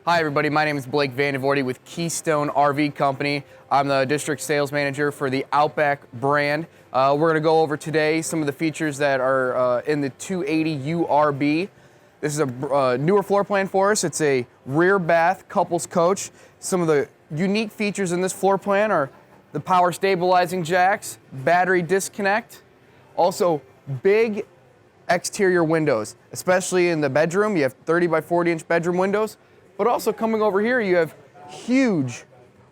Hi everybody, my name is Blake Vandevoordy with Keystone RV Company. I'm the district sales manager for the Outback brand. We're going to go over today some of the features that are in the 280URB. This is a newer floor plan for us. It's a rear bath couples coach. Some of the unique features in this floor plan are the power stabilizing jacks, battery disconnect, also big exterior windows, especially in the bedroom. You have 30 by 40 inch bedroom windows. But also coming over here, you have huge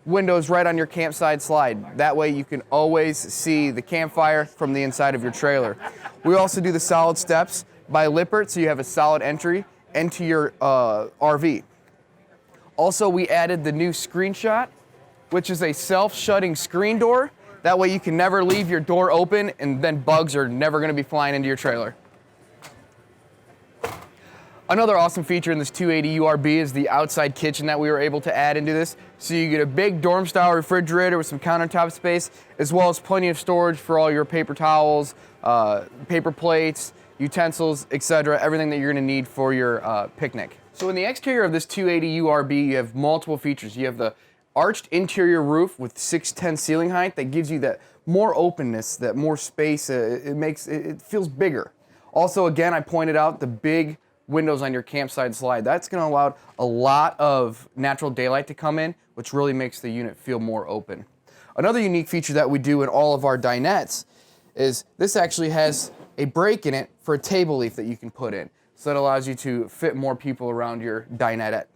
windows right on your campsite slide. That way you can always see the campfire from the inside of your trailer. We also do the solid steps by Lippert, so you have a solid entry into your RV. Also, we added the new screenshot, which is a self-shutting screen door. That way you can never leave your door open and then bugs are never gonna be flying into your trailer. Another awesome feature in this 280URB is the outside kitchen that we were able to add into this. So you get a big dorm-style refrigerator with some countertop space, as well as plenty of storage for all your paper towels, paper plates, utensils, etc. Everything that you're gonna need for your picnic. So in the exterior of this 280URB, you have multiple features. You have the arched interior roof with 6'10" ceiling height that gives you that more openness, that more space. It feels bigger. Also, again, I pointed out the big windows on your campsite slide. That's going to allow a lot of natural daylight to come in, which really makes the unit feel more open. Another unique feature that we do in all of our dinettes is this actually has a break in it for a table leaf that you can put in. So that allows you to fit more people around your dinette.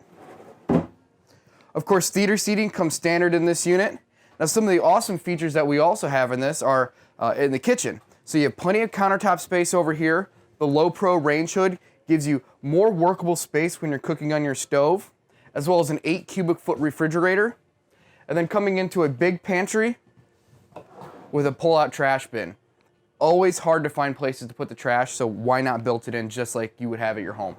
Of course, theater seating comes standard in this unit. Now, some of the awesome features that we also have in this are in the kitchen. So you have plenty of countertop space over here. The low pro range hood gives you more workable space when you're cooking on your stove, as well as an 8 cubic foot refrigerator. And then coming into a big pantry with a pull-out trash bin. Always hard to find places to put the trash, so why not build it in just like you would have at your home?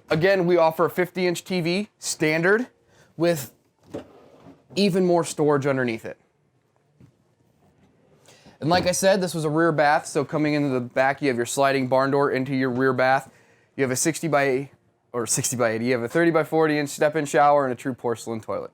Again, we offer a 50-inch TV standard with even more storage underneath it. And like I said, this was a rear bath, so coming into the back, you have your sliding barn door into your rear bath. You have a 60 by 80, you have a 30 by 40 inch step-in shower and a true porcelain toilet.